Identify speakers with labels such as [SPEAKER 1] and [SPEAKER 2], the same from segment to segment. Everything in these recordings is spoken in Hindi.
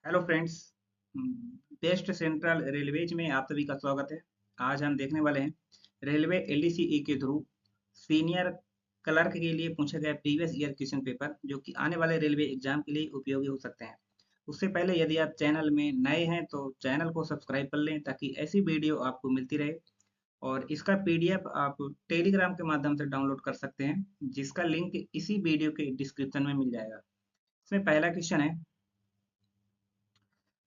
[SPEAKER 1] Hello friends. Best central railways में आप सभी का स्वागत है। आज हम देखने वाले हैं रेलवे एलडीसी के थ्रू सीनियर क्लर्क के लिए पूछे गए प्रीवियस ईयर क्वेश्चन पेपर जो कि आने वाले रेलवे एग्जाम के लिए उपयोगी हो सकते हैं। उससे पहले यदि आप चैनल में नए हैं तो चैनल को सब्सक्राइब कर लें ताकि ऐसी वीडियो आपको मिलती रहे। और इसका पीडीएफ आप टेलीग्राम के माध्यम से डाउनलोड कर सकते हैं, जिसका लिंक इसी वीडियो के डिस्क्रिप्शन में मिल जाएगा। इसमें पहला क्वेश्चन है,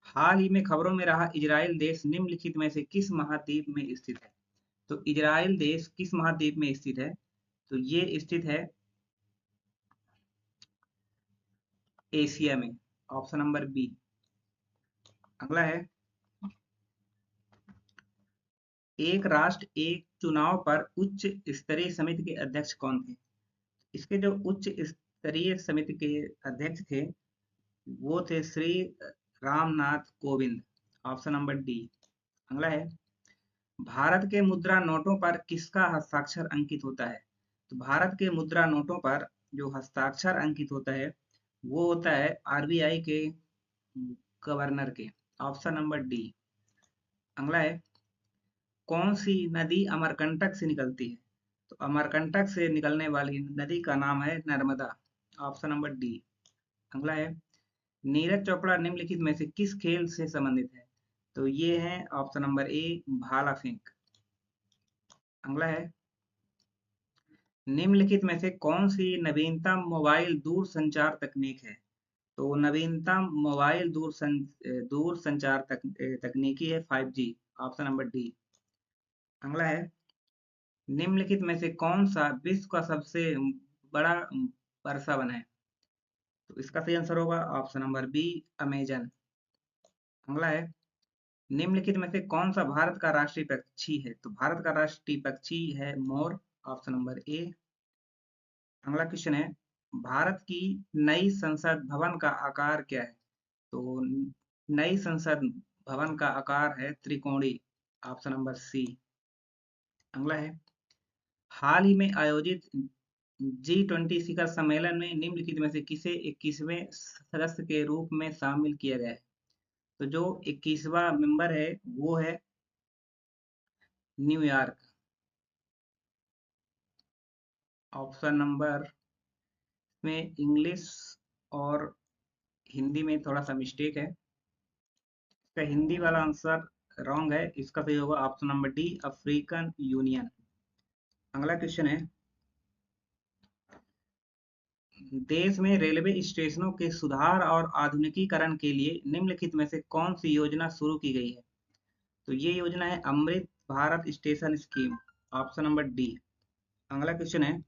[SPEAKER 1] हाल ही में खबरों में रहा इजराइल देश निम्नलिखित में से किस महाद्वीप में स्थित है। तो इजराइल देश किस महाद्वीप में स्थित है? तो ये स्थित है एशिया में। Option number B. अगला है, एक राष्ट्र एक चुनाव पर उच्च स्तरीय समिति के अध्यक्ष कौन थे? इसके जो उच्च स्तरीय समिति के अध्यक्ष थे वो थे Shri Ramnath Kovind. Option number D. अगला है, भारत के मुद्रा नोटों पर किसका हस्ताक्षर अंकित होता है? तो भारत के मुद्रा नोटों पर जो हस्ताक्षर अंकित होता है वो होता है आरबीआई के गवर्नर के। Option number D. अगला है, कौन सी नदी अमरकंटक से निकलती है? तो अमरकंटक से निकलने वाली नदी का नाम है नर्मदा। Option number D. अगला है, नीरज चोपड़ा निम्नलिखित में से किस खेल से संबंधित है? तो ये है ऑप्शन नंबर ए, भाला फेंक। अगला है, निम्नलिखित में से कौन सी नवीनतम मोबाइल दूरसंचार तकनीक है? तो नवीनतम मोबाइल दूरसंचार तकनीकी है 5G। Option number D. अगला है, निम्नलिखित में से कौन सा विश्व का सबसे बड़ा वर्षा वन है? तो इसका सही आंसर होगा ऑप्शन नंबर बी, अमेजन। अगला है, निम्नलिखित में से कौन सा भारत का राष्ट्रीय पक्षी है? तो भारत का राष्ट्रीय पक्षी है मोर। ऑप्शन नंबर ए। अगला क्वेश्चन है, भारत की नई संसद भवन का आकार क्या है? तो नई संसद भवन का आकार है त्रिकोणीय। Option number C. अगला है, हाल ही में आयोजित G20 शिखर सम्मेलन में निम्नलिखित में से किसे 21वें सदस्य के रूप में शामिल किया गया है? तो जो 21वां मेंबर है वो है न्यूयॉर्क। ऑप्शन नंबर में इंग्लिश और हिंदी में थोड़ा सा मिस्टेक है। इसका हिंदी वाला आंसर रॉन्ग है। इसका सही होगा option number D, African union. अगला क्वेश्चन है, देश में रेलवे स्टेशनों के सुधार और आधुनिकीकरण के लिए निम्नलिखित में से कौन सी योजना शुरू की गई है? तो ये योजना है Amrit Bharat station scheme. Option number D. अगला क्वेश्चन है,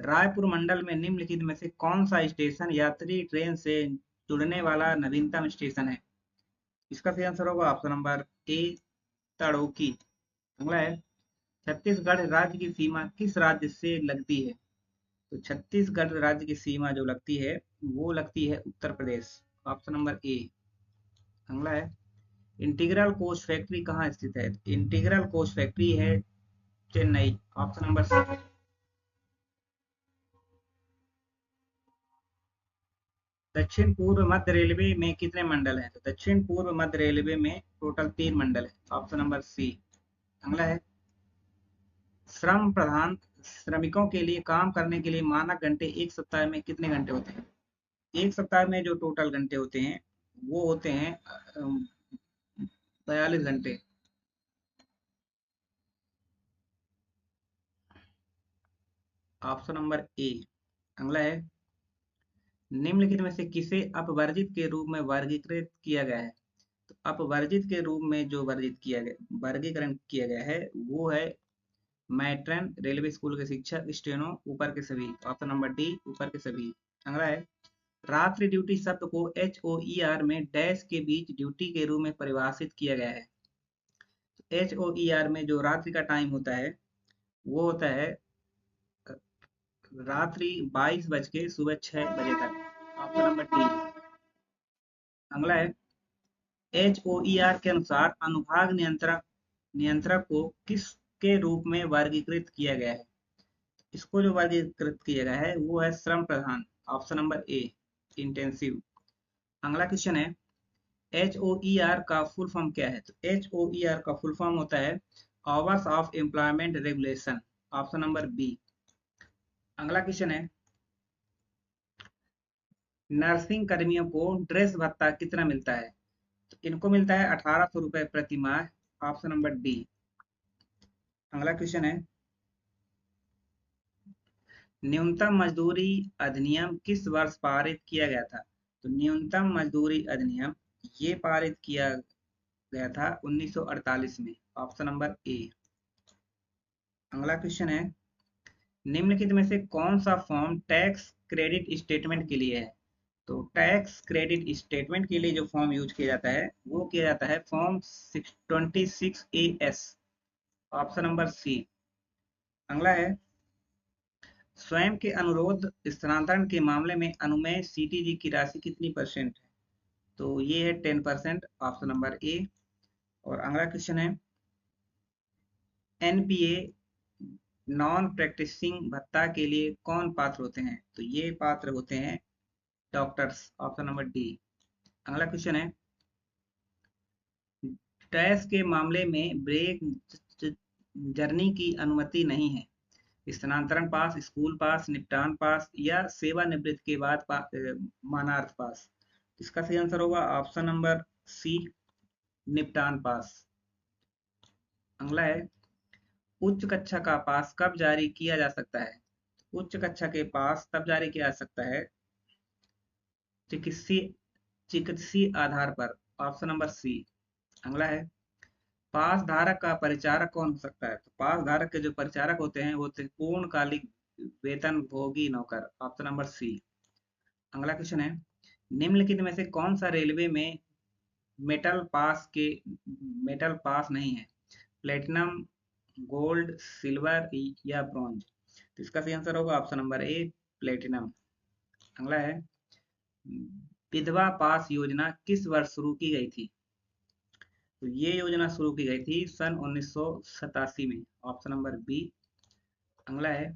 [SPEAKER 1] रायपुर मंडल में निम्नलिखित में से कौन सा स्टेशन यात्री ट्रेन से जुड़ने वाला नवीनतम स्टेशन है? इसका सही आंसर होगा ऑप्शन नंबर ए, तड़ोकी। अगला है, छत्तीसगढ़ राज्य की सीमा किस राज्य से लगती है? तो छत्तीसगढ़ राज्य की सीमा जो लगती है वो लगती है उत्तर प्रदेश। ऑप्शन नंबर ए। अगला है, इंटीग्रल कोच फैक्ट्री कहाँ स्थित है? इंटीग्रल कोच फैक्ट्री है चेन्नई। ऑप्शन नंबर सी। दक्षिण पूर्व मध्य रेलवे में कितने मंडल हैं? तो दक्षिण पूर्व मध्य रेलवे में टोटल 3 मंडल है। Option number C. अगला है, श्रम प्रधान श्रमिकों के लिए काम करने के लिए मानक घंटे एक सप्ताह में कितने घंटे होते हैं? एक सप्ताह में जो टोटल घंटे होते हैं वो होते हैं 42 घंटे। ऑप्शन नंबर ए। अगला है, निम्नलिखित में से किसे अपवर्जित के रूप में वर्गीकृत किया गया है? तो अपवर्जित के रूप में जो वर्जित किया गया वर्गीकरण किया गया है वो है मैट्रन, रेलवे स्कूल के शिक्षक, स्टेनो, ऊपर के सभी। ऑप्शन नंबर डी, ऊपर के सभी। अगला है, रात्रि ड्यूटी शब्द को HOER में डैश के बीच ड्यूटी के रूप में परिभाषित किया गया है। HOER में जो रात्रि का टाइम होता है वो होता है रात्रि 22 बज के सुबह 6 बजे तक। Option number D. अगला है, HOER के अनुसार अनुभाग नियंत्रक नियंत्रक को किसके रूप में वर्गीकृत किया गया है? इसको जो वर्गीकृत किया गया है वो है श्रम प्रधान। Option number A, intensive. अगला क्वेश्चन है, HOER का फुल फॉर्म क्या है? तो HOER का फुल फॉर्म होता है hours of employment regulation, option number B. अगला क्वेश्चन है, नर्सिंग कर्मियों को ड्रेस भत्ता कितना मिलता है? तो इनको मिलता है 1800 रुपए प्रति माह, ऑप्शन नंबर डी। अगला क्वेश्चन है, न्यूनतम मजदूरी अधिनियम किस वर्ष पारित किया गया था? तो न्यूनतम मजदूरी अधिनियम ये पारित किया गया था 1948 में, ऑप्शन नंबर ए। अगला क्वेश्चन है, निम्नलिखित में से कौन सा फॉर्म टैक्स क्रेडिट स्टेटमेंट के लिए है? तो टैक्स क्रेडिट स्टेटमेंट के लिए जो फॉर्म यूज किया जाता है वो किया जाता है form 26AS, option number C. अगला है, स्वयं के अनुरोध स्थानांतरण के मामले में अनुमेय CTG की राशि कितनी परसेंट है? तो ये है 10%, ऑप्शन नंबर ए। और अगला क्वेश्चन है, NPA नॉन प्रैक्टिसिंग भत्ता के लिए कौन पात्र होते हैं? तो ये पात्र होते हैं डॉक्टर्स, ऑप्शन नंबर डी। अगला क्वेश्चन है, टैक्स के मामले में ब्रेक जर्नी की अनुमति नहीं है। स्थानांतरण पास, स्कूल पास, निपटान पास या सेवानिवृत्ति के बाद मानार्थ पास। इसका सही आंसर होगा ऑप्शन नंबर सी, निपटान पास। अगला है, उच्च कक्षा का पास कब जारी किया जा सकता है? उच्च कक्षा के पास तब जारी किया जा सकता है चिकित्सीय चिकित्सीय आधार पर, ऑप्शन नंबर सी। अगला है, पास धारक का परिचारक कौन हो सकता है? तो पास धारक के जो परिचारक होते हैं वो होते हैं पूर्णकालिक वेतन भोगी नौकर, ऑप्शन नंबर सी। अगला क्वेश्चन है, निम्नलिखित में से कौन सा रेलवे में मेटल पास नहीं है? प्लेटिनम, गोल्ड, सिल्वर या ब्रॉन्ज। तो इसका सही आंसर होगा ऑप्शन नंबर ए, प्लेटिनम। अगला है, विधवा पास योजना किस वर्ष शुरू की गई थी? तो ये योजना शुरू की गई थी सन 1987 में, ऑप्शन नंबर बी। अगला है,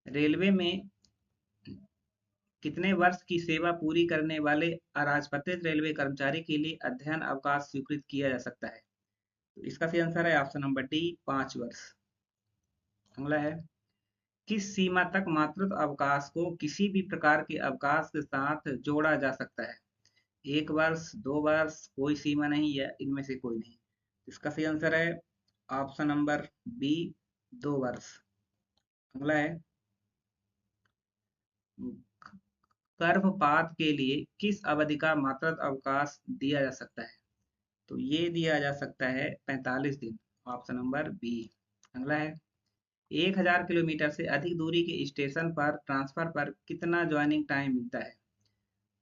[SPEAKER 1] रेलवे में कितने वर्ष की सेवा पूरी करने वाले अराजपत्रित रेलवे कर्मचारी के लिए अध्ययन अवकाश स्वीकृत किया जा सकता है? तो इसका सही आंसर है ऑप्शन नंबर डी, 5 वर्ष। अगला है, किस सीमा तक मातृत्व अवकाश को किसी भी प्रकार के अवकाश के साथ जोड़ा जा सकता है? 1 वर्ष, 2 वर्ष, कोई सीमा नहीं या इनमें से कोई नहीं। इसका सही आंसर है ऑप्शन नंबर बी, 2 वर्ष। अगला है, गर्भपात के लिए किस अवधि का मातृत्व अवकाश दिया जा सकता है? तो ये दिया जा सकता है 45 दिन, ऑप्शन नंबर बी। अगला है, 1000 किलोमीटर से अधिक दूरी के स्टेशन पर ट्रांसफर पर कितना ज्वाइनिंग टाइम मिलता है?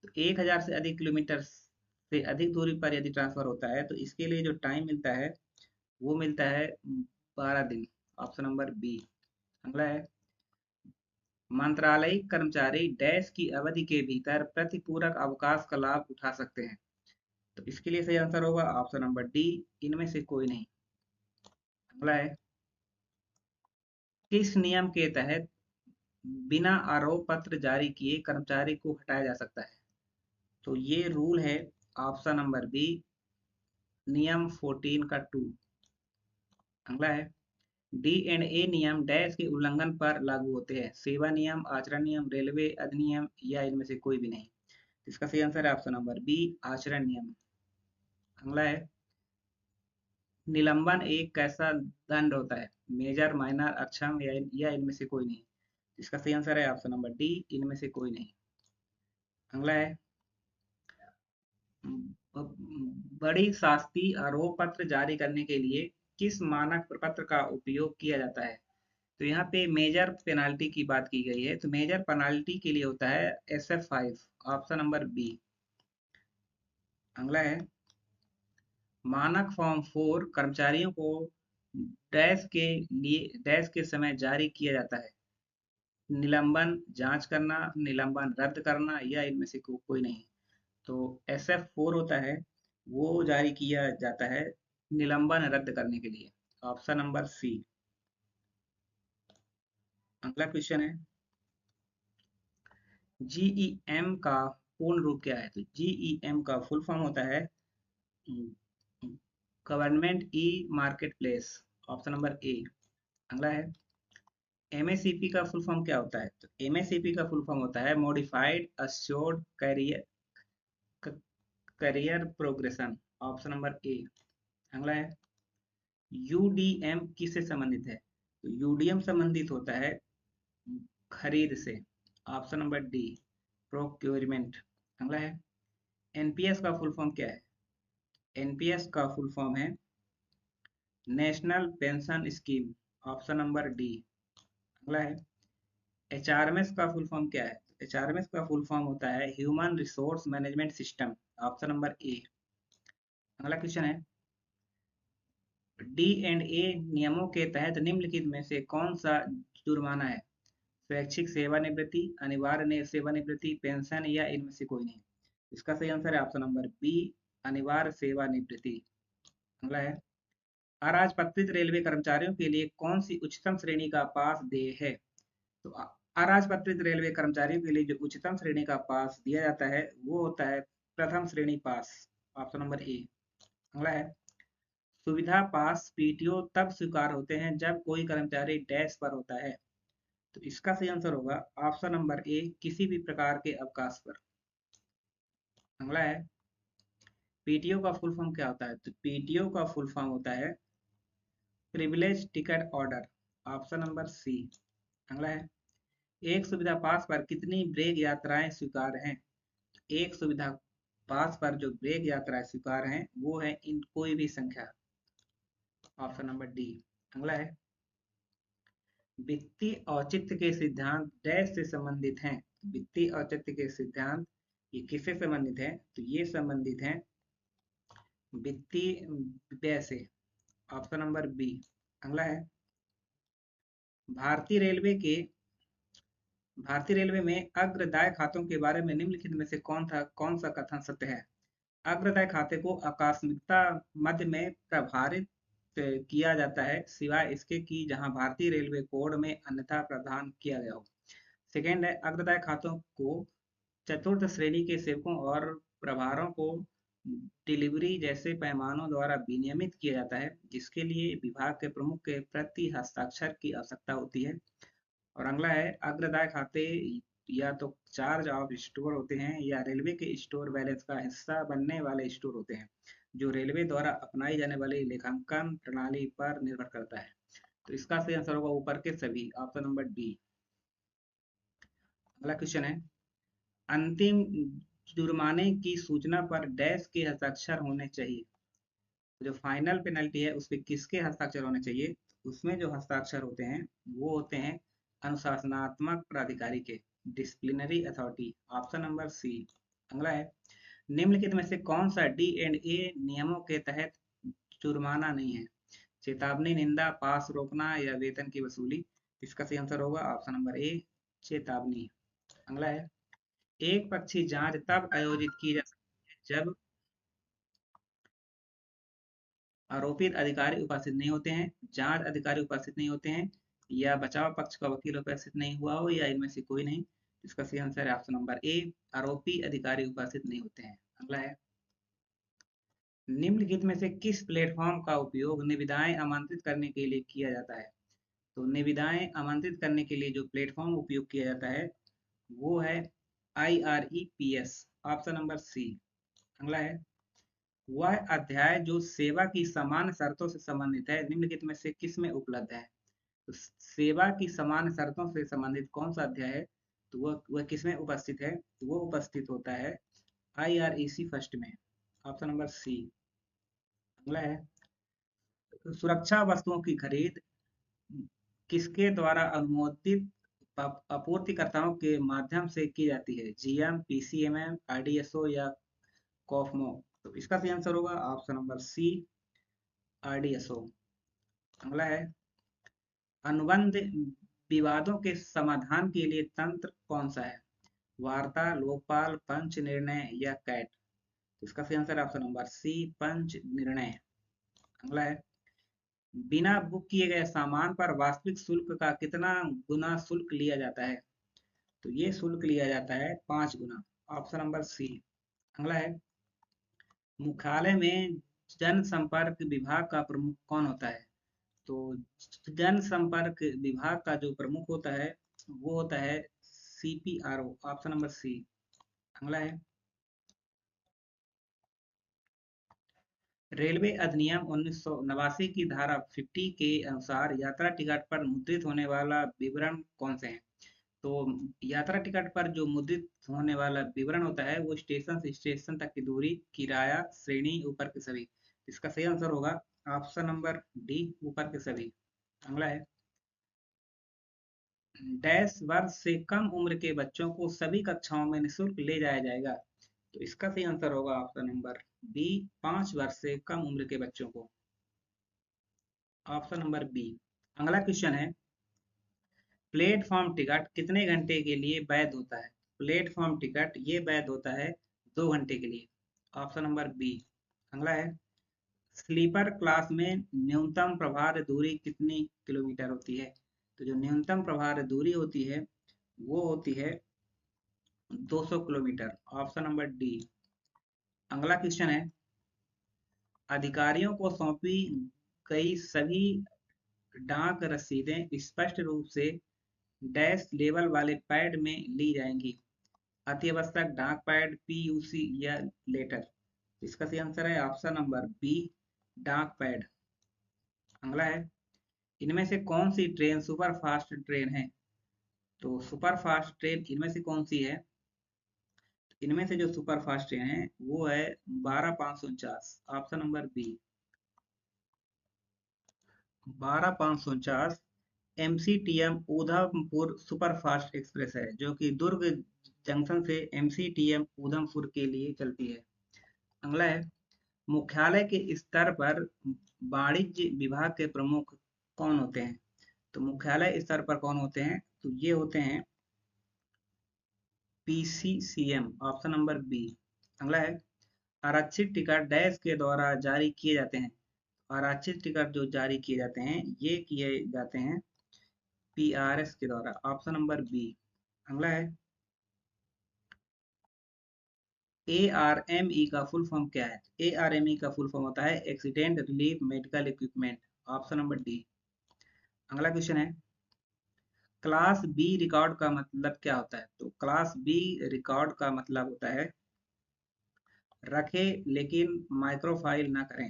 [SPEAKER 1] तो 1000 से अधिक किलोमीटर से अधिक दूरी पर यदि ट्रांसफर होता है तो इसके लिए जो टाइम मिलता है वो मिलता है 12 दिन, ऑप्शन नंबर बी। अगला है, मंत्रालयिक कर्मचारी डैश की अवधि के भीतर प्रतिपूरक अवकाश का लाभ उठा सकते हैं? तो इसके लिए सही आंसर होगा ऑप्शन नंबर डी, इनमें से कोई नहीं। अगला है, किस नियम के तहत बिना आरोप पत्र जारी किए कर्मचारी को हटाया जा सकता है? तो ये रूल है ऑप्शन नंबर बी, नियम 14 का 2। अगला है, D&A नियम डैश के उल्लंघन पर लागू होते हैं? सेवा नियम, आचरण नियम, रेलवे अधिनियम या इनमें से कोई भी नहीं। इसका सही आंसर है ऑप्शन नंबर बी, आचरण नियम। अगला है, निलंबन एक कैसा दंड होता है? मेजर, माइनर, अक्षम या इनमें से कोई नहीं। इसका सही आंसर है ऑप्शन नंबर डी, इनमें से कोई नहीं। अगला है, बड़ी शास्ति आरोप पत्र जारी करने के लिए किस मानक प्रपत्र का उपयोग किया जाता है? तो यहाँ पे मेजर पेनाल्टी की बात की गई है, तो मेजर पेनाल्टी के लिए होता है SF5, ऑप्शन नंबर बी। अगला है, मानक फॉर्म 4 कर्मचारियों को डैश के समय जारी किया जाता है? निलंबन, जांच करना, निलंबन रद्द करना या इनमें से कोई नहीं। तो SF4 होता है वो जारी किया जाता है निलंबन रद्द करने के लिए, ऑप्शन नंबर सी। अगला क्वेश्चन है, GEM का पूर्ण रूप क्या है? तो GEM का फुल फॉर्म होता है government e market place, option number ए। अगला है MACP का फुल फॉर्म क्या होता है? तो MACP का फुल फॉर्म होता है modified assured career progression, option number ए। अगला है UDM किससे संबंधित है? तो UDM संबंधित होता है खरीद से, ऑप्शन नंबर डी, प्रोक्योरमेंट। अगला है NPS का फुल फॉर्म क्या है? NPS का फुल फॉर्म है national pension scheme, option number D. अगला है HRMS का फुल फॉर्म क्या है? HRMS का फुल फॉर्म होता है human resource management system, option number ए। अगला क्वेश्चन है D&A नियमों के तहत निम्नलिखित में से कौन सा जुर्माना है? स्वैच्छिक सेवानिवृत्ति, अनिवार्य सेवानिवृत्ति, पेंशन या इनमें से कोई नहीं? इसका सही आंसर है ऑप्शन नंबर बी, अनिवार्य सेवानिवृत्ति। अगला है अराजपत्रित रेलवे कर्मचारियों के लिए कौन सी उच्चतम श्रेणी का पास देय है? तो अराजपत्रित रेलवे कर्मचारियों के लिए जो उच्चतम श्रेणी का पास दिया जाता है वो होता है प्रथम श्रेणी पास, ऑप्शन नंबर ए। अगला है सुविधा पास PTO तब स्वीकार होते हैं जब कोई कर्मचारी डैश पर होता है। तो इसका सही आंसर होगा ऑप्शन नंबर ए, किसी भी प्रकार के अवकाश पर। अगला है PTO का फुल फॉर्म क्या होता है? तो PTO का फुल फॉर्म होता है privilege ticket order, option number C. अगला है एक सुविधा पास पर कितनी ब्रेक यात्राएं स्वीकार हैं? एक सुविधा पास पर जो ब्रेक यात्राएं स्वीकार हैं वो है इन कोई भी संख्या, ऑप्शन नंबर डी। अगला है वित्तीय औचित्य के सिद्धांत डैश से संबंधित हैं? वित्तीय औचित्य के सिद्धांत ये किससे संबंधित है? तो ये संबंधित है वित्तीय व्यय से, ऑप्शन नंबर बी। अगला है भारतीय रेलवे में अग्रदाय खातों के बारे में निम्नलिखित में से कौन सा कथन सत्य है? अग्रदाय खाते को आकस्मिकता मद में प्रभारित किया जाता है सिवाय इसके कि जहां भारतीय रेलवे कोड में अन्यथा प्रावधान किया गया हो। सेकेंड है अग्रदाय खातों को चतुर्थ श्रेणी के सेवकों और प्रभारों को डिलीवरी जैसे पैमानों द्वारा विनियमित किया जाता है जिसके लिए विभाग के प्रमुख के प्रति हस्ताक्षर की आवश्यकता होती है। और अगला है अग्रदाय खाते या तो चार्ज ऑफ स्टोर होते हैं या रेलवे के स्टोर बैलेंस का हिस्सा बनने वाले स्टोर होते हैं जो रेलवे द्वारा अपनाई जाने वाली लेखांकन प्रणाली पर निर्भर करता है। तो इसका सही आंसर होगा ऊपर के सभी, ऑप्शन नंबर डी। अगला क्वेश्चन है अंतिम जुर्माने की सूचना पर डैश के हस्ताक्षर होने चाहिए? जो फाइनल पेनल्टी है उस पर किसके हस्ताक्षर होने चाहिए? उसमें जो हस्ताक्षर होते हैं वो होते हैं अनुशासनात्मक प्राधिकारी के, disciplinary authority, option number C. अगला है निम्नलिखित में से कौन सा D&A नियमों के तहत जुर्माना नहीं है? चेतावनी, निंदा, पास रोकना या वेतन की वसूली? इसका सही आंसर होगा ऑप्शन नंबर ए, चेतावनी। अगला है एक पक्षी जांच तब आयोजित की जा सकती है जब आरोपित अधिकारी उपस्थित नहीं होते हैं, जांच अधिकारी उपस्थित नहीं होते हैं या बचाव पक्ष का वकील उपस्थित नहीं हुआ हो या इनमें से कोई नहीं। इसका सही आंसर है ऑप्शन नंबर ए, आरोपी अधिकारी उपस्थित नहीं होते हैं। अगला है निम्नलिखित में से किस प्लेटफॉर्म का उपयोग निविदाएं आमंत्रित करने के लिए किया जाता है? तो निविदाएं आमंत्रित करने के लिए जो प्लेटफॉर्म उपयोग किया जाता है वो है IREPS, ऑप्शन नंबर सी। अगला है वह अध्याय जो सेवा की समान शर्तों से संबंधित है निम्नलिखित में से किस में उपलब्ध है? तो सेवा की समान शर्तों से संबंधित कौन सा अध्याय है? तो वह किस में उपस्थित है? तो वो उपस्थित होता है IREC फर्स्ट में, ऑप्शन नंबर सी। अगला है सुरक्षा वस्तुओं की खरीद किसके द्वारा अनुमोदित आपूर्तिकर्ताओं के माध्यम से की जाती है? GM, PCMM, IDSO या कॉफमो? तो इसका सही आंसर होगा ऑप्शन नंबर सी, IDSO। अगला है अनुबंध विवादों के समाधान के लिए तंत्र कौन सा है? वार्ता, लोकपाल, पंच निर्णय या कैट? इसका सही आंसर ऑप्शन नंबर सी, पंच निर्णय। अगला है बिना बुक किए गए सामान पर वास्तविक शुल्क का कितना गुना शुल्क लिया जाता है? तो ये शुल्क लिया जाता है 5 गुना, ऑप्शन नंबर सी। अगला है, मुख्यालय में जनसंपर्क विभाग का प्रमुख कौन होता है? तो जनसंपर्क विभाग का जो प्रमुख होता है वो होता है CPRO, ऑप्शन नंबर सी। अगला है, रेलवे अधिनियम 1989 की धारा 50 के अनुसार यात्रा टिकट पर मुद्रित होने वाला विवरण कौन से हैं? तो यात्रा टिकट पर जो मुद्रित होने वाला विवरण होता है वो स्टेशन से स्टेशन तक की दूरी, किराया, श्रेणी, ऊपर के सभी। इसका सही आंसर होगा ऑप्शन नंबर डी, ऊपर के सभी। अगला है, डैश वर्ष से कम उम्र के बच्चों को सभी कक्षाओं में निःशुल्क ले जाया जाएगा। तो इसका सही आंसर होगा ऑप्शन नंबर बी, 5 वर्ष से कम उम्र के बच्चों को, ऑप्शन नंबर बी। अगला क्वेश्चन है, प्लेटफॉर्म टिकट कितने घंटे के लिए वैध होता है? प्लेटफॉर्म टिकट ये वैध होता है 2 घंटे के लिए, ऑप्शन नंबर बी। अगला है, स्लीपर क्लास में न्यूनतम प्रभार दूरी कितनी किलोमीटर होती है? तो जो न्यूनतम प्रभार दूरी होती है वो होती है 200 किलोमीटर, ऑप्शन नंबर डी। अगला क्वेश्चन है, अधिकारियों को सौंपी गई सभी डाक रसीदें स्पष्ट रूप से डैश लेवल वाले पैड में ली जाएंगी। अति आवश्यक डाक पैड, PUC या लेटर। इसका सही आंसर है ऑप्शन नंबर बी, डाक पैड। अगला है, इनमें से कौन सी ट्रेन सुपर फास्ट ट्रेन है? तो सुपर फास्ट ट्रेन इनमें से कौन सी है? इनमें से जो सुपर फास्ट ट्रेन है वो है 12,549, option number B. 12,549 MCTM Udhampur superfast express है, जो कि दुर्ग जंक्शन से MCTM उधमपुर के लिए चलती है। अगला है, मुख्यालय के स्तर पर वाणिज्य विभाग के प्रमुख कौन होते हैं? तो मुख्यालय स्तर पर कौन होते हैं? तो ये होते हैं PCCM, ऑप्शन नंबर बी। अगला है, आरक्षित टिकट डैश के द्वारा जारी किए जाते हैं। आरक्षित टिकट जो जारी किए जाते हैं ये किए जाते हैं PRS के द्वारा, ऑप्शन नंबर बी। अगला है, ARME का फुल फॉर्म क्या है? ARME का फुल फॉर्म होता है accident relief medical equipment, option number D. अगला क्वेश्चन है, क्लास बी रिकॉर्ड का मतलब क्या होता है? तो क्लास बी रिकॉर्ड का मतलब होता है रखे लेकिन माइक्रोफाइल ना करें,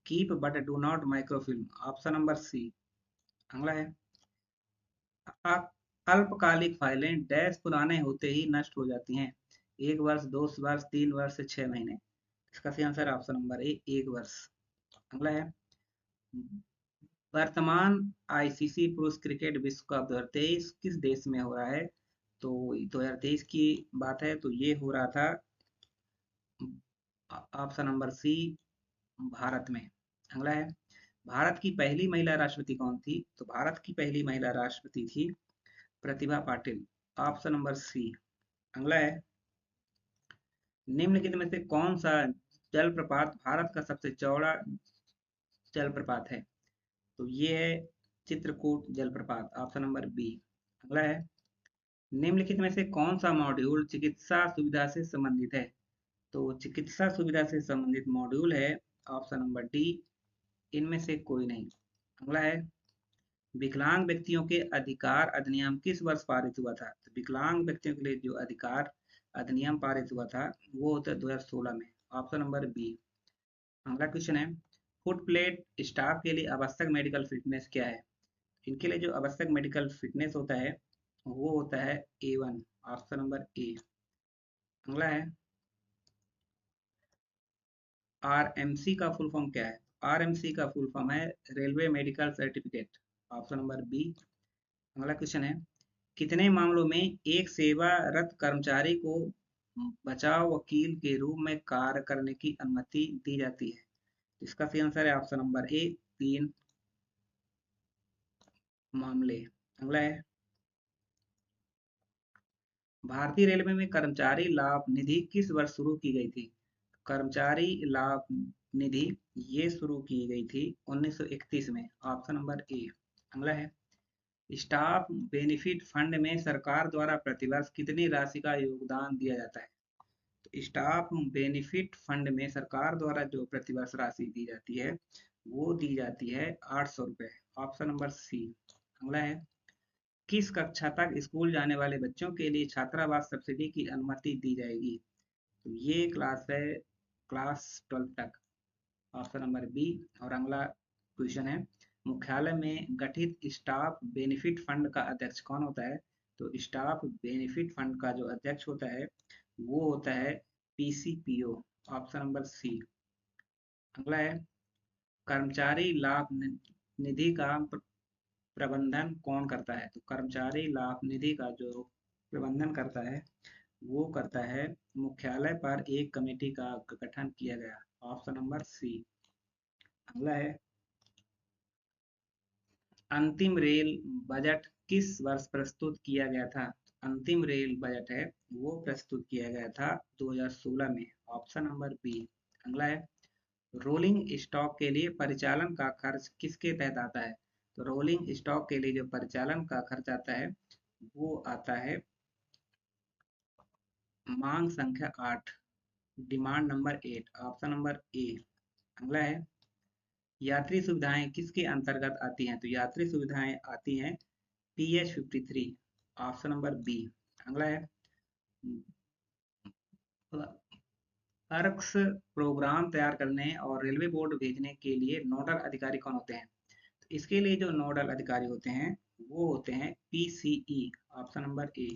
[SPEAKER 1] keep but do not microfilm, option number C. अगला है, अल्पकालिक फाइलें डैश पुराने होते ही नष्ट हो जाती हैं। 1 वर्ष, 2 वर्ष, 3 वर्ष से 6 महीने। इसका सही आंसर ऑप्शन नंबर ए, 1 वर्ष। अगला है, वर्तमान ICC पुरुष क्रिकेट विश्व कप 2023 किस देश में हो रहा है? तो 2023 की बात है तो ये हो रहा था ऑप्शन नंबर सी, भारत में। अगला है, भारत की पहली महिला राष्ट्रपति कौन थी? तो भारत की पहली महिला राष्ट्रपति थी Pratibha Patil, option number C. अगला है, निम्नलिखित में से कौन सा जलप्रपात भारत का सबसे चौड़ा जलप्रपात है? तो ये है चित्रकूट जलप्रपात, ऑप्शन नंबर बी। अगला है, निम्नलिखित में से कौन सा मॉड्यूल चिकित्सा सुविधा से संबंधित है? तो चिकित्सा सुविधा से संबंधित मॉड्यूल है ऑप्शन नंबर डी, इनमें से कोई नहीं। अगला है, विकलांग व्यक्तियों के अधिकार अधिनियम किस वर्ष पारित हुआ था? तो विकलांग व्यक्तियों के लिए जो अधिकार अधिनियम पारित हुआ था वो होता है 2016 में, ऑप्शन नंबर बी। अगला क्वेश्चन है, फुट प्लेट स्टाफ के लिए आवश्यक मेडिकल फिटनेस क्या है? इनके लिए जो आवश्यक मेडिकल फिटनेस होता है वो होता है A1, ऑप्शन नंबर ए। अगला है, RMC का फुल फॉर्म क्या है? RMC का फुल फॉर्म है railway medical certificate, option number B. अगला क्वेश्चन है, कितने मामलों में एक सेवारत कर्मचारी को बचाव वकील के रूप में कार्य करने की अनुमति दी जाती है? इसका सही आंसर है ऑप्शन नंबर ए, 3 मामले। अगला है, भारतीय रेलवे में कर्मचारी लाभ निधि किस वर्ष शुरू की गई थी? कर्मचारी लाभ निधि ये शुरू की गई थी 1931 में, ऑप्शन नंबर ए। अगला है, स्टाफ बेनिफिट फंड में सरकार द्वारा प्रतिवर्ष कितनी राशि का योगदान दिया जाता है? स्टाफ बेनिफिट फंड में सरकार द्वारा जो प्रतिवर्ष राशि दी जाती है वो दी जाती है 800 रुपये। Option number C. अगला है, किस कक्षा तक स्कूल जाने वाले बच्चों के लिए छात्रावास सब्सिडी की अनुमति दी जाएगी? तो ये क्लास है क्लास 12 तक। Option number B. और अगला क्वेश्चन है, मुख्यालय में गठित स्टाफ बेनिफिट फंड का अध्यक्ष कौन होता है? तो स्टाफ बेनिफिट फंड का जो अध्यक्ष होता है वो होता है पीसीपीओ। Option number C. अगला है, कर्मचारी लाभ निधि का प्रबंधन कौन करता है? तो कर्मचारी लाभ निधि का जो प्रबंधन करता है वो करता है मुख्यालय पर एक कमेटी का गठन किया गया। Option number C. अगला है, अंतिम रेल बजट किस वर्ष प्रस्तुत किया गया था? अंतिम रेल बजट है वो प्रस्तुत किया गया था 2016 में। Option number B. अगला है, रोलिंग स्टॉक के लिए परिचालन का खर्च किसके तहत आता है? तो रोलिंग स्टॉक के लिए जो परिचालन का खर्च आता है वो आता है मांग संख्या 8, डिमांड नंबर 8। ऑप्शन नंबर ए। अगला है, यात्री सुविधाएं किसके अंतर्गत आती हैं? तो यात्री सुविधाएं आती हैं PH53। Option number B. अगला है, अर्क्स प्रोग्राम तैयार करने और रेलवे बोर्ड भेजने के लिए नोडल अधिकारी कौन होते हैं? तो इसके लिए जो नोडल अधिकारी होते हैं वो होते हैं PCE। ऑप्शन नंबर ए।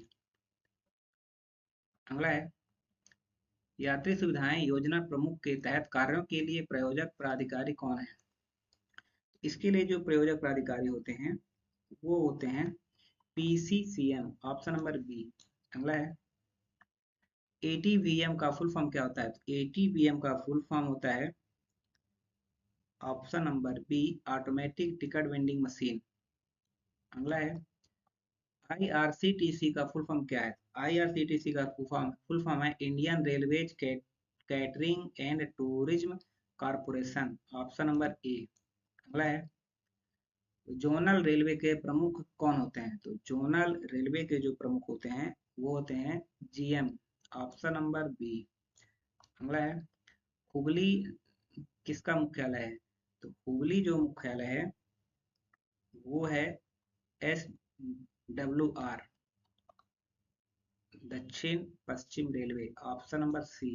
[SPEAKER 1] अगला है, यात्री सुविधाएं योजना प्रमुख के तहत कार्यों के लिए प्रयोजक प्राधिकारी कौन है? इसके लिए जो प्रयोजक प्राधिकारी होते हैं वो होते हैं PCCM। Option number B. अगला है, ATVM का फुल फॉर्म क्या होता है? तो ATVM का फुल फॉर्म होता है option number B, automatic ticket vending machine. अगला है, IRCTC का फुल फॉर्म क्या है? IRCTC का फुल फॉर्म है Indian railways catering and tourism corporation. Option number ए। अगला है, जोनल रेलवे के प्रमुख कौन होते हैं? तो जोनल रेलवे के जो प्रमुख होते हैं वो होते हैं GM। Option number B. अगला है, हुबली किसका मुख्यालय है? तो हुबली जो मुख्यालय है वो है SWR, दक्षिण पश्चिम रेलवे। Option number C.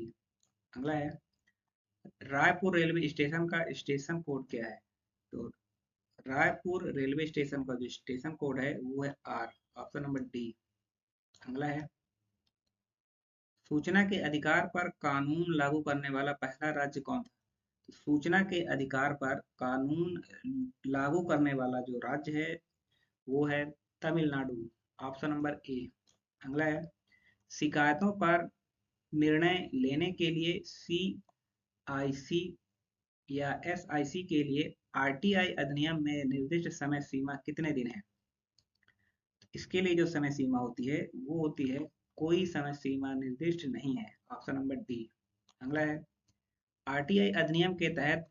[SPEAKER 1] अगला है, रायपुर रेलवे स्टेशन का स्टेशन कोड क्या है? तो रायपुर रेलवे स्टेशन का जो स्टेशन कोड है वो है R। Option number D. अगला है, सूचना के अधिकार पर कानून लागू करने वाला पहला राज्य कौन था? तो सूचना के अधिकार पर कानून लागू करने वाला जो राज्य है वो है तमिलनाडु। ऑप्शन नंबर ए। अगला है, शिकायतों पर निर्णय लेने के लिए CIC या SIC के लिए RTI अधिनियम में निर्दिष्ट समय सीमा कितने दिन है? इसके लिए जो समय सीमा होती है वो होती है कोई समय सीमा निर्दिष्ट नहीं है। Option number D. अगला है, RTI अधिनियम के तहत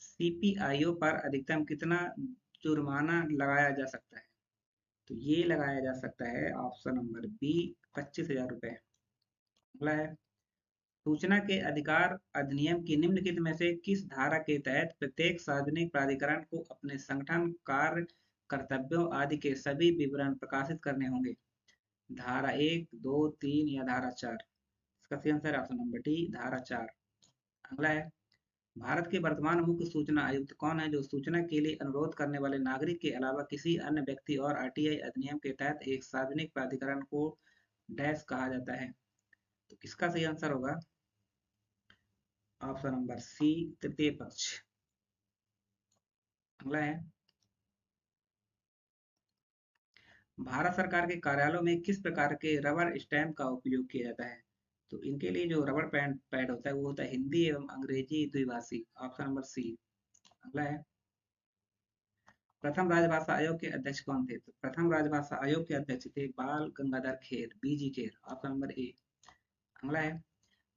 [SPEAKER 1] CPIO पर अधिकतम कितना जुर्माना लगाया जा सकता है? तो ये लगाया जा सकता है ऑप्शन नंबर बी, 25,000 रुपये। अगला है, सूचना के अधिकार अधिनियम की निम्नलिखित में से किस धारा के तहत प्रत्येक सार्वजनिक प्राधिकरण को अपने संगठन कार्य कर्तव्यों आदि के सभी विवरण प्रकाशित करने होंगे? धारा 1, 2, 3 या धारा 4? इसका सही आंसर ऑप्शन नंबर डी, धारा 4। अगला है, भारत के वर्तमान मुख्य सूचना आयुक्त कौन है जो सूचना के लिए अनुरोध करने वाले नागरिक के अलावा किसी अन्य व्यक्ति और RTI अधिनियम के तहत एक सार्वजनिक प्राधिकरण को डैश कहा जाता है? तो इसका सही आंसर होगा ऑप्शन नंबर सी, तृतीय पक्ष। अगला है, भारत सरकार के कार्यालयों में किस प्रकार के रबर स्टैंप का उपयोग किया जाता है? तो इनके लिए जो रबर पैड होता है वो होता है हिंदी एवं अंग्रेजी द्विभाषी। Option number C. अगला है, प्रथम राजभाषा आयोग के अध्यक्ष कौन थे? तो प्रथम राजभाषा आयोग के अध्यक्ष थे बाल Gangadhar Kher, BG Kher. Option number ए। अगला है,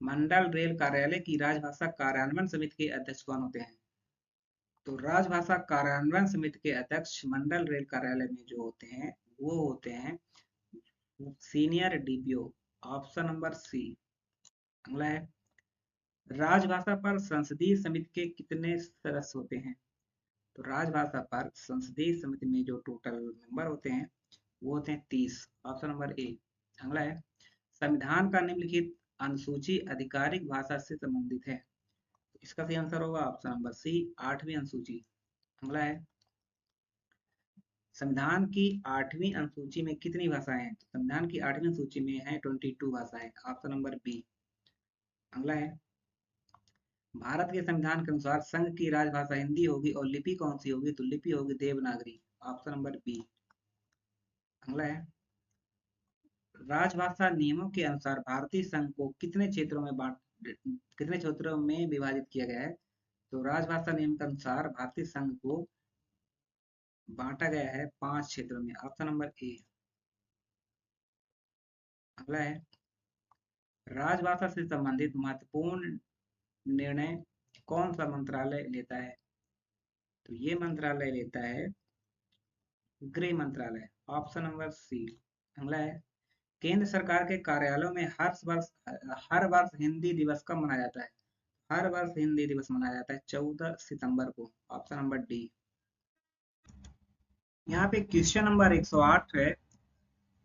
[SPEAKER 1] मंडल रेल कार्यालय की राजभाषा कार्यान्वयन समिति के अध्यक्ष कौन होते हैं? तो राजभाषा कार्यान्वयन समिति के अध्यक्ष मंडल रेल कार्यालय में जो होते हैं वो होते हैं senior DPO। Option number C. अगला है, राजभाषा पर संसदीय समिति के कितने सदस्य होते हैं? तो राजभाषा पर संसदीय समिति में जो टोटल मेंबर होते हैं वो होते हैं 30। ऑप्शन नंबर ए। अगला है, संविधान का निम्नलिखित अनुसूची आधिकारिक भाषा से संबंधित है? इसका सही आंसर होगा ऑप्शन नंबर सी, 8वीं अनुसूची। अगला है, संविधान की 8वीं अनुसूची में कितनी भाषाएं हैं? संविधान की 8वीं अनुसूची में है 22 भाषाएं। Option number B. अगला है, भारत के संविधान के अनुसार संघ की राजभाषा हिंदी होगी और लिपि कौन सी होगी? तो लिपि होगी देवनागरी। Option number B. अगला है, राजभाषा नियमों के अनुसार भारतीय संघ को कितने क्षेत्रों में विभाजित किया गया है? तो राजभाषा नियम के अनुसार भारतीय संघ को बांटा गया है 5 क्षेत्रों में। ऑप्शन नंबर ए। अगला है, राजभाषा से संबंधित महत्वपूर्ण निर्णय कौन सा मंत्रालय लेता है? तो ये मंत्रालय लेता है गृह मंत्रालय। Option number C. अगला है, केंद्र सरकार के कार्यालयों में हर वर्ष हिंदी दिवस कब मनाया जाता है? हर वर्ष हिंदी दिवस मनाया जाता है 14 सितंबर को। Option number D. यहाँ पे क्वेश्चन नंबर 108 है,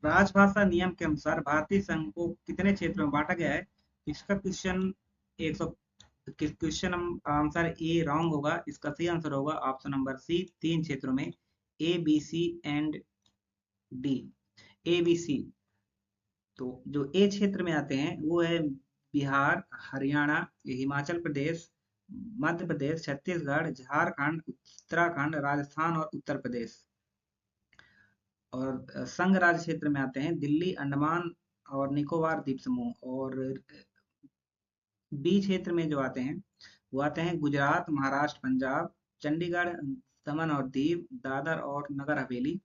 [SPEAKER 1] राजभाषा नियम के अनुसार भारतीय संघ को कितने क्षेत्रों में बांटा गया है? इसका क्वेश्चन आंसर ए रॉन्ग होगा। इसका सही आंसर होगा ऑप्शन नंबर सी, 3 क्षेत्रों में, A B C and D. A B C. तो जो ए क्षेत्र में आते हैं वो है बिहार, हरियाणा, हिमाचल प्रदेश, मध्य प्रदेश, छत्तीसगढ़, झारखंड, उत्तराखंड, राजस्थान और उत्तर प्रदेश। और संघ राज्य क्षेत्र में आते हैं दिल्ली, अंडमान और निकोबार द्वीप समूह। और बी क्षेत्र में जो आते हैं वो आते हैं गुजरात, महाराष्ट्र, पंजाब, चंडीगढ़, दमन और दीव, दादर और नगर हवेली।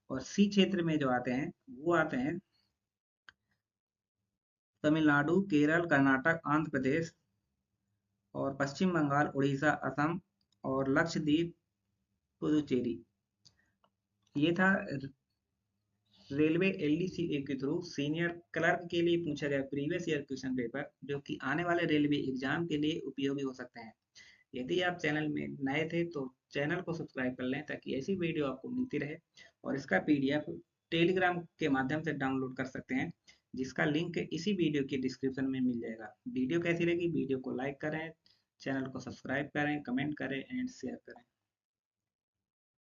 [SPEAKER 1] और सी क्षेत्र में जो आते हैं वो आते हैं तमिलनाडु, केरल, कर्नाटक, आंध्र प्रदेश और पश्चिम बंगाल, उड़ीसा, असम और लक्षद्वीप, पुदुचेरी। ये था रेलवे एलडीसी के थ्रू सीनियर क्लर्क के लिए पूछा गया प्रीवियस ईयर क्वेश्चन पेपर, जो कि आने वाले रेलवे एग्जाम के लिए उपयोगी हो सकते हैं। यदि आप चैनल में नए थे तो चैनल को सब्सक्राइब कर लें ताकि ऐसी वीडियो आपको मिलती रहे। और इसका पीडीएफ टेलीग्राम के माध्यम से डाउनलोड कर सकते हैं, जिसका लिंक इसी वीडियो के डिस्क्रिप्शन में मिल जाएगा। वीडियो कैसी लगी? वीडियो को लाइक करें, चैनल को सब्सक्राइब करें, कमेंट करें एंड शेयर करें।